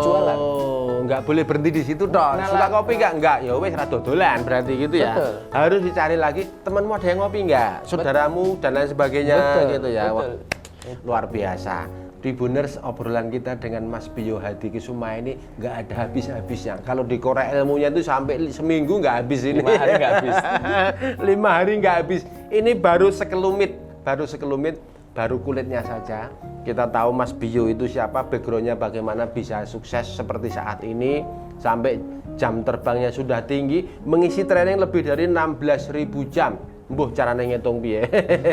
jualan. Oh, nggak boleh berhenti di situ dong. Nalar- Suka kopi nggak ya wes ra dodolan berarti gitu ya. Betul. Harus dicari lagi temanmu ada yang ngopi nggak, saudaramu dan lain sebagainya Betul, gitu ya. Wah, betul. luar biasa. Tribuners, obrolan kita dengan Mas Bio Hadi Kusuma ini nggak ada habis-habisnya. Kalau dikorek ilmunya itu sampai seminggu nggak habis ini. 5 hari nggak habis. 5 hari nggak habis. Ini baru sekelumit, baru kulitnya saja. Kita tahu Mas Bio itu siapa, backgroundnya bagaimana bisa sukses seperti saat ini, sampai jam terbangnya sudah tinggi, mengisi training lebih dari 16.000 jam. Mbuh carane ngitung piye.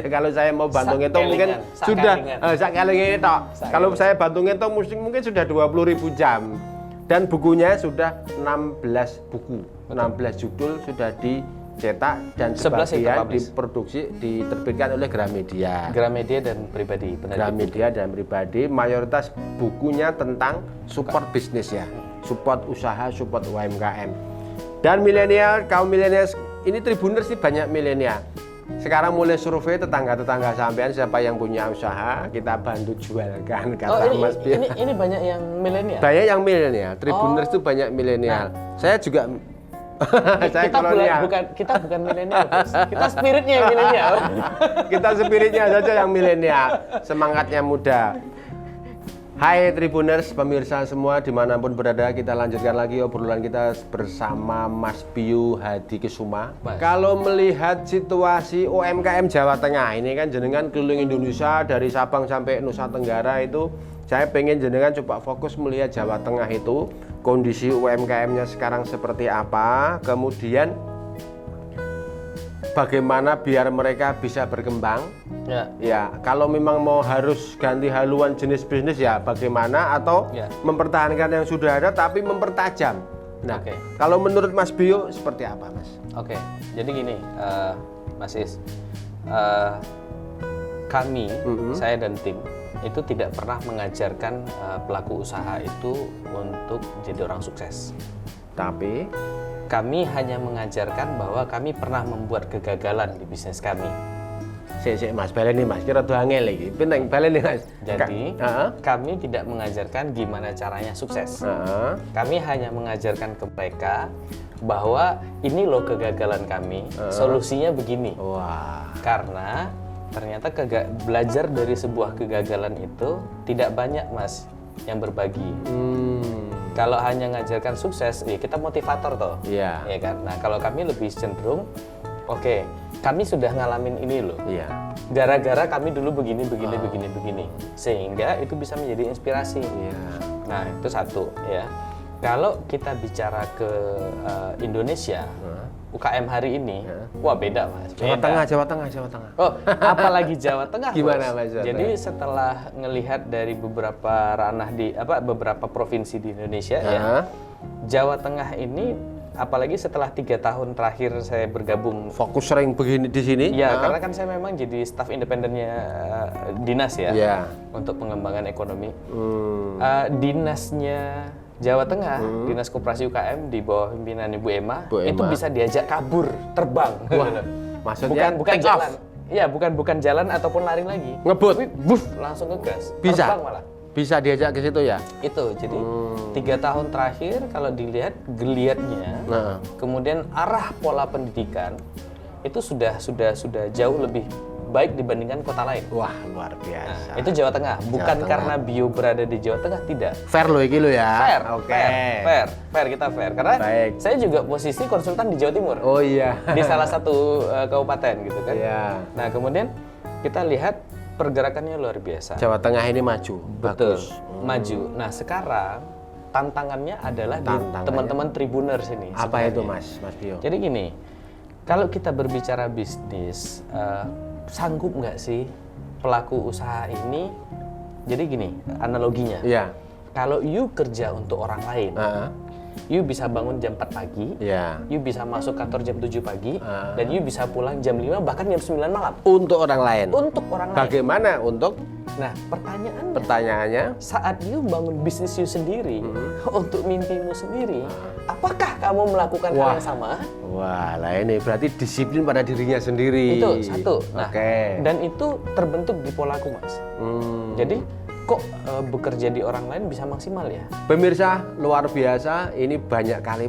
Kalau saya mau bantu ngitung mungkin sudah sakelingan tok. Kalau saya bantu ngitung mungkin sudah 20.000 jam. Dan bukunya sudah 16 buku. 16 judul sudah dicetak dan 11 sebagian publish. diproduksi diterbitkan oleh Gramedia. Gramedia dan pribadi. Gramedia dan pribadi, mayoritas bukunya tentang support bisnis ya, support usaha, support UMKM. Dan milenial, kaum milenial ini Tribuners sih banyak milenial. Sekarang mulai survei tetangga-tetangga sampean siapa yang punya usaha, kita bantu jualkan kata Mas Bio. ini banyak yang milenial. Banyak yang milenial, Tribuners itu banyak milenial. Saya juga saya kolonial. Kita bukan milenial, Bos. Kita spiritnya yang milenial. Kita spiritnya saja yang milenial, semangatnya muda. Hai Tribuners, pemirsa semua dimanapun berada, kita lanjutkan lagi obrolan kita bersama Mas Bio Hadi Kusuma. Kalau melihat situasi UMKM Jawa Tengah ini kan jenengan keliling Indonesia dari Sabang sampai Nusa Tenggara itu, saya pengen jenengan coba fokus melihat Jawa Tengah itu kondisi UMKM-nya sekarang seperti apa, kemudian bagaimana biar mereka bisa berkembang. Ya, kalau memang mau harus ganti haluan jenis bisnis ya bagaimana, atau mempertahankan yang sudah ada tapi mempertajam. Nah, kalau menurut Mas Bio seperti apa, Mas? Oke, jadi gini, Mas Is, kami, saya dan tim itu tidak pernah mengajarkan pelaku usaha itu untuk jadi orang sukses. Tapi kami hanya mengajarkan bahwa kami pernah membuat kegagalan di bisnis kami. Sik Mas, baleni Mas, kira tuh angel lagi. Penting baleni Mas. Jadi, kami tidak mengajarkan gimana caranya sukses. Kami hanya mengajarkan ke mereka bahwa ini loh kegagalan kami, solusinya begini. Wah. Karena ternyata belajar dari sebuah kegagalan itu tidak banyak, Mas, yang berbagi. Kalau hanya mengajarkan sukses, ya kita motivator toh. Iya. Ya kan? Nah, kalau kami lebih cenderung, oke, kami sudah ngalamin ini loh. Iya. Gara-gara kami dulu begini, sehingga itu bisa menjadi inspirasi. Iya. Nah, itu satu ya. Kalau kita bicara ke Indonesia, UKM hari ini, wah beda Mas. Jawa Tengah. Oh, apalagi Jawa Tengah. Gimana Bos. Mas? Jadi setelah ngelihat dari beberapa ranah beberapa provinsi di Indonesia ya, Jawa Tengah ini apalagi setelah 3 tahun terakhir saya bergabung. Fokus sering begini di sini? Ya, karena kan saya memang jadi staf independennya dinas ya, Iya. untuk pengembangan ekonomi. Hmm. Dinasnya Jawa Tengah, Dinas Koperasi UKM di bawah pimpinan Ibu Emma, Bu Emma. itu bisa diajak kabur, terbang. Wah, maksudnya bukan take jalan. off? Iya, bukan jalan ataupun lari lagi. Ngebut? Tapi buf, langsung ngegas. Bisa? Terbang malah. Bisa diajak ke situ ya? Itu, jadi 3 tahun terakhir kalau dilihat geliatnya, Nah. kemudian arah pola pendidikan itu sudah jauh lebih baik dibandingkan kota lain. Wah, luar biasa. Nah, itu Jawa Tengah, bukan Tengah. karena Bio berada di Jawa Tengah, tidak. Fair loh iki lo ya? Fair, Oke. fair, kita fair. Karena Baik. saya juga posisi konsultan di Jawa Timur, Oh iya. di salah satu kabupaten gitu kan. Iya. Nah, kemudian kita lihat pergerakannya luar biasa. Jawa Tengah ini maju. Betul, Bagus. maju. Nah, sekarang tantangannya adalah di Tantangannya? teman-teman Tribuners ini. Apa itu sebenarnya. Mas Bio? Jadi gini, kalau kita berbicara bisnis, sanggup nggak sih pelaku usaha ini? Jadi gini, analoginya. Iya. Kalau you kerja untuk orang lain, Heeh. you bisa bangun jam 4 pagi, Iya. you bisa masuk kantor jam 7 pagi, Ah. dan you bisa pulang jam 5 bahkan jam 9 malam. Untuk orang lain. Untuk orang lain. Bagaimana untuk Nah, pertanyaannya, pertanyaannya? saat you bangun bisnis you sendiri, untuk mimpimu sendiri, Ah. apakah kamu melakukan hal Wah. yang sama? Wah, lah ini berarti disiplin pada dirinya sendiri. Itu satu. Nah, Oke. dan itu terbentuk di polaku, Mas. Jadi, kok bekerja di orang lain bisa maksimal ya? Pemirsa, luar biasa. Ini banyak kali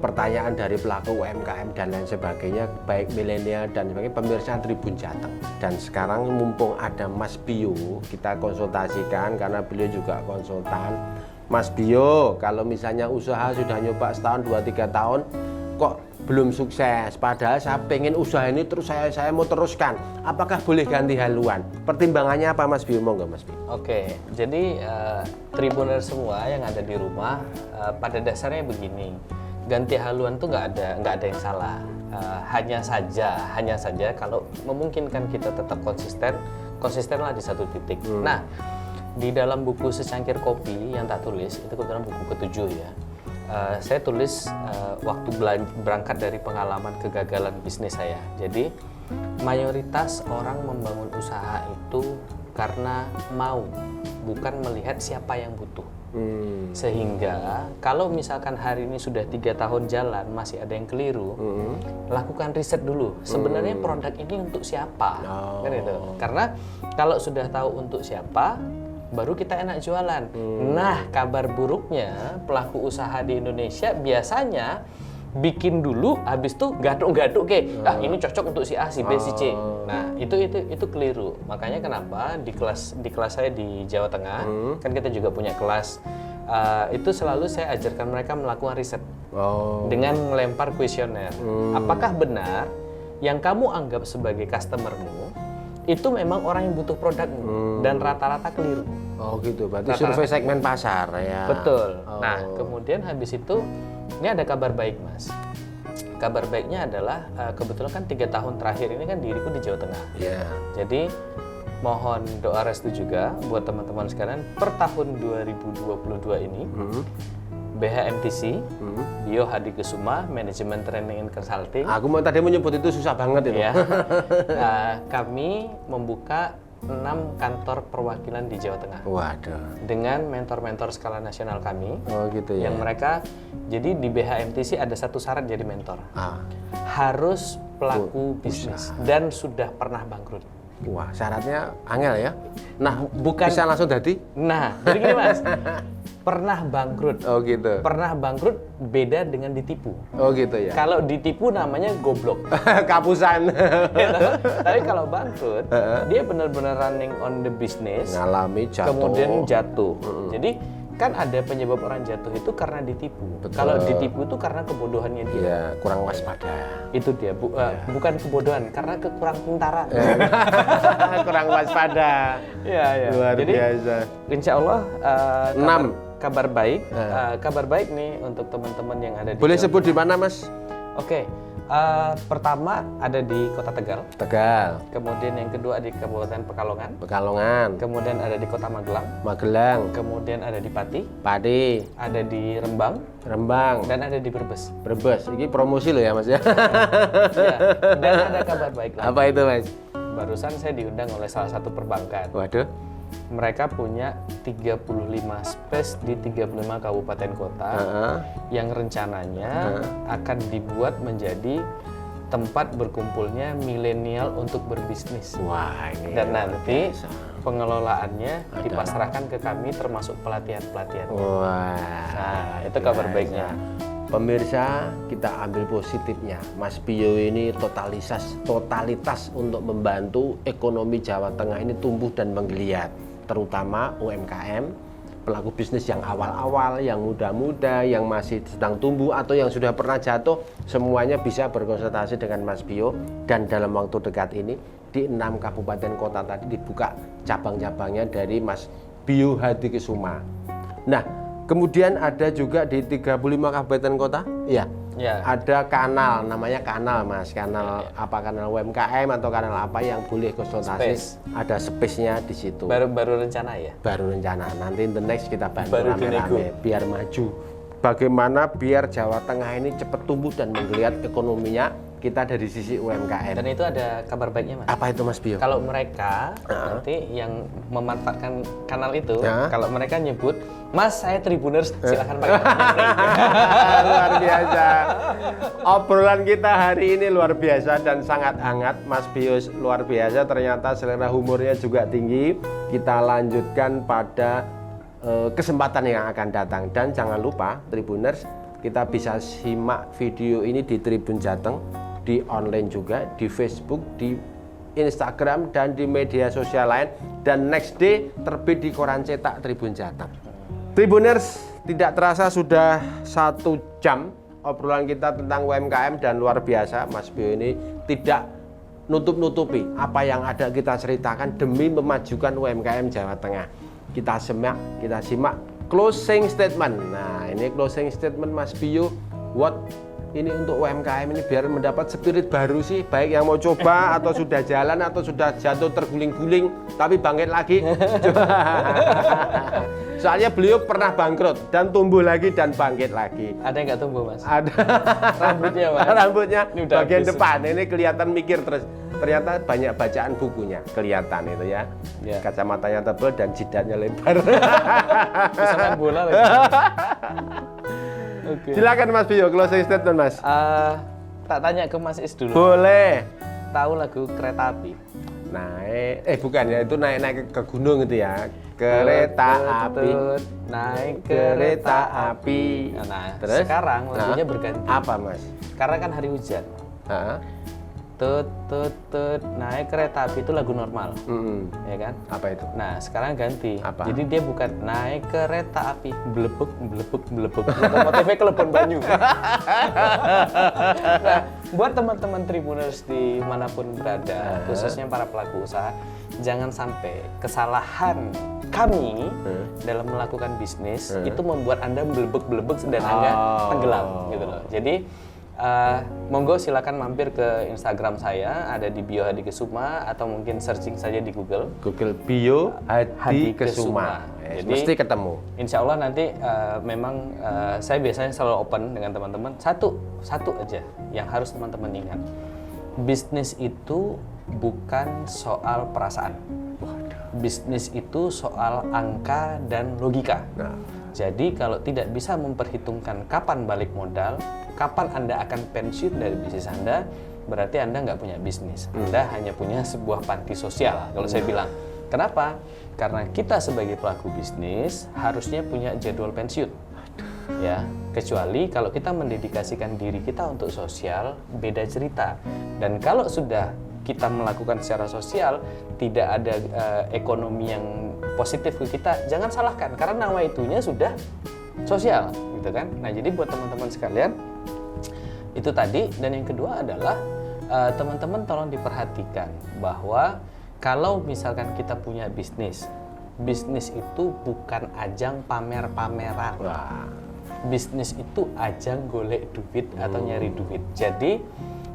pertanyaan dari pelaku UMKM dan lain sebagainya, baik milenial dan sebagainya, pemirsa Tribun Jateng. Dan sekarang mumpung ada Mas Bio, kita konsultasikan karena beliau juga konsultan. Mas Bio, kalau misalnya usaha sudah nyoba setahun, 2-3 tahun, kok belum sukses, padahal saya pengen usaha ini terus saya mau teruskan, apakah boleh ganti haluan? Pertimbangannya apa Mas Bio? Mau nggak Mas Bio? Oke, jadi Tribuner semua yang ada di rumah, pada dasarnya begini, ganti haluan tuh nggak ada yang salah. Hanya saja kalau memungkinkan kita tetap konsistenlah di satu titik. Nah, di dalam buku Secangkir Kopi yang tak tulis, itu kebetulan buku ke-7 ya, saya tulis waktu berangkat dari pengalaman kegagalan bisnis saya. Jadi mayoritas orang membangun usaha itu karena mau, bukan melihat siapa yang butuh. Sehingga kalau misalkan hari ini sudah 3 tahun jalan masih ada yang keliru, lakukan riset dulu. Sebenarnya produk ini untuk siapa? Kan itu. Karena kalau sudah tahu untuk siapa, baru kita enak jualan. Nah, kabar buruknya pelaku usaha di Indonesia biasanya bikin dulu, habis itu gaduk-gaduk ini cocok untuk si A, si B, si C. Nah, itu keliru. Makanya kenapa di kelas saya di Jawa Tengah, kan kita juga punya kelas, itu selalu saya ajarkan mereka melakukan riset dengan melempar kuesioner. Apakah benar yang kamu anggap sebagai customermu itu memang orang yang butuh produkmu, dan rata-rata keliru. Oh gitu, berarti survei segmen pasar ya. Betul. Nah, kemudian habis itu ini ada kabar baik, Mas. Kabar baiknya adalah kebetulan kan 3 tahun terakhir ini kan diriku di Jawa Tengah. Iya. Jadi mohon doa restu juga buat teman-teman sekalian per tahun 2022 ini. BHMTC, Bio Hadi Kusuma, Manajemen Training and Consulting. Aku mau tadi menyebut itu susah banget itu. Ya. Kami membuka 6 kantor perwakilan di Jawa Tengah. Waduh. Dengan mentor-mentor skala nasional kami. Oh gitu ya. Yang mereka, jadi di BHMTC ada satu syarat jadi mentor. Harus pelaku bisnis dan sudah pernah bangkrut. Wah, syaratnya angel ya. Nah, bukan bisa langsung jadi? Nah, jadi gini Mas. Pernah bangkrut. Oh gitu. Pernah bangkrut beda dengan ditipu. Oh gitu ya. Kalau ditipu namanya goblok. Kapusan. Tapi kalau bangkrut, dia benar-benar running on the business. Ngalami jatuh. Kemudian jatuh. Jadi kan ada penyebab orang jatuh itu karena ditipu. Betul. Kalau ditipu itu karena kebodohannya dia. Iya, kurang waspada. Itu dia, bukan kebodohan, karena kekurang pintaran. Kurang waspada. Iya. Luar Jadi, biasa. insya Allah 6 kabar baik. Kabar baik nih untuk teman-teman yang ada di Boleh Jawa sebut Tengah. di mana, Mas? Oke, Pertama ada di Kota Tegal, Tegal, kemudian yang kedua di Kabupaten Pekalongan, Pekalongan, kemudian ada di Kota Magelang, Magelang, kemudian ada di Pati, Pati, ada di Rembang, Rembang, dan ada di Brebes. Brebes. Ini promosi loh ya Mas ya. Ya, dan ada kabar baik lagi. Apa itu Mas? Barusan saya diundang oleh salah satu perbankan. Waduh. Mereka punya 35 space di 35 kabupaten kota yang rencananya akan dibuat menjadi tempat berkumpulnya milenial untuk berbisnis. Wah, ini Dan nanti biasa. pengelolaannya dipasrahkan ke kami termasuk pelatihan-pelatihan. Wah. Nah, itu kabar biasa. baiknya. Pemirsa, kita ambil positifnya. Mas Bio ini totalitas untuk membantu ekonomi Jawa Tengah ini tumbuh dan menggeliat, terutama UMKM, pelaku bisnis yang awal-awal, yang muda-muda, yang masih sedang tumbuh atau yang sudah pernah jatuh, semuanya bisa berkonsultasi dengan Mas Bio. Dan dalam waktu dekat ini di 6 kabupaten kota tadi dibuka cabang-cabangnya dari Mas Bio Hadikesuma. Nah, kemudian ada juga di 35 kabupaten kota, ya. Ya. Ada kanal, namanya kanal Mas, kanal apa, kanal UMKM atau kanal apa yang boleh konsultasi. Space. Ada space-nya di situ. Baru rencana ya? Baru rencana. Nanti in the next kita bantu Baru rame-rame biar maju. Bagaimana biar Jawa Tengah ini cepat tumbuh dan menggeliat ekonominya, kita dari sisi UMKM. Dan itu ada kabar baiknya Mas. Apa itu Mas Bio? Kalau mereka nanti yang memanfaatkan kanal itu, Ya. kalau mereka nyebut, Mas saya Tribuners, silahkan pakai. Luar biasa. Obrolan kita hari ini luar biasa dan sangat hangat. Mas Bio luar biasa, ternyata selera humornya juga tinggi. Kita lanjutkan pada kesempatan yang akan datang. Dan jangan lupa Tribuners, kita bisa simak video ini di Tribun Jateng, di online juga, di Facebook, di Instagram, dan di media sosial lain. Dan next day terbit di koran cetak Tribun Jateng. Tribuners, tidak terasa sudah 1 jam obrolan kita tentang UMKM dan luar biasa. Mas Bio ini tidak nutup-nutupi apa yang ada kita ceritakan demi memajukan UMKM Jawa Tengah. Kita simak closing statement. Nah, ini closing statement Mas Bio. What ini untuk UMKM ini biar mendapat spirit baru sih, baik yang mau coba atau sudah jalan atau sudah jatuh terguling-guling tapi bangkit lagi. Soalnya beliau pernah bangkrut dan tumbuh lagi dan bangkit lagi. Ada yang nggak tumbuh Mas? Ada Rambutnya Mas? Rambutnya Ini udah bagian habis. depan ini kelihatan mikir terus. Ternyata banyak bacaan bukunya, kelihatan itu ya. Ya. Kacamatanya tebal dan jidatnya lebar. Bisa main bola lagi. Oke. Silakan Mas Bio, closing statement Mas. Tak tanya ke Mas Is dulu. Boleh. Tahu lagu Kereta Api? Naik, bukan ya, itu naik ke gunung itu ya. Kereta api. Naik Kereta api. Nah, Terus? sekarang lagunya berganti. Apa Mas? Karena kan hari hujan. Hah? Tut, naik kereta api itu lagu normal, ya kan? Apa itu? Nah, sekarang ganti. Apa? Jadi dia bukan naik kereta api, blebek. Lokomotifnya Kelebon Banyu. Nah, buat teman-teman Tribuners dimanapun berada, khususnya para pelaku usaha, jangan sampai kesalahan kami dalam melakukan bisnis itu membuat Anda blebek dan Anda tenggelam, gitu loh. Jadi monggo silakan mampir ke Instagram saya, ada di Bio Hadikesuma atau mungkin searching saja di Google Bio Hadikesuma. Hadikesuma. Jadi Mesti ketemu. Insya Allah nanti memang saya biasanya selalu open dengan teman-teman. Satu aja yang harus teman-teman ingat, bisnis itu bukan soal perasaan. Bisnis itu soal angka dan logika. Nah. Jadi kalau tidak bisa memperhitungkan kapan balik modal, kapan Anda akan pensiun dari bisnis Anda, berarti Anda nggak punya bisnis. Anda hanya punya sebuah panti sosial, kalau saya bilang. Kenapa? Karena kita sebagai pelaku bisnis harusnya punya jadwal pensiun. Ya, kecuali kalau kita mendedikasikan diri kita untuk sosial, beda cerita. Dan kalau sudah kita melakukan secara sosial, tidak ada ekonomi yang positif ke kita, jangan salahkan karena nawaitunya sudah sosial, gitu kan. Nah, jadi buat teman-teman sekalian, itu tadi. Dan yang kedua adalah teman-teman tolong diperhatikan bahwa kalau misalkan kita punya bisnis itu bukan ajang pamer-pameran. Bisnis itu ajang golek duit atau nyari duit. Jadi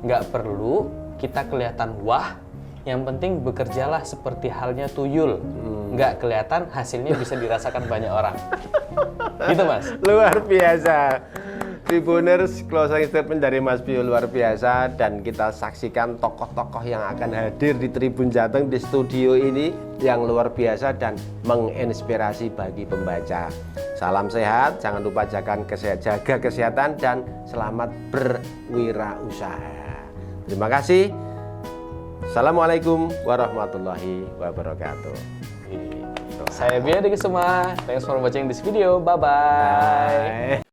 nggak perlu kita kelihatan wah, yang penting bekerjalah seperti halnya tuyul. Nggak kelihatan, hasilnya bisa dirasakan banyak orang. Gitu Mas. Luar biasa. Tribuners, closing statement dari Mas Bio luar biasa, dan kita saksikan tokoh-tokoh yang akan hadir di Tribun Jateng di studio ini yang luar biasa dan menginspirasi bagi pembaca. Salam sehat, jangan lupa jaga kesehatan dan selamat berwirausaha. Terima kasih. Assalamualaikum warahmatullahi wabarakatuh. Saya Bia Adi Kusuma. Thanks for watching this video. Bye-bye. Bye.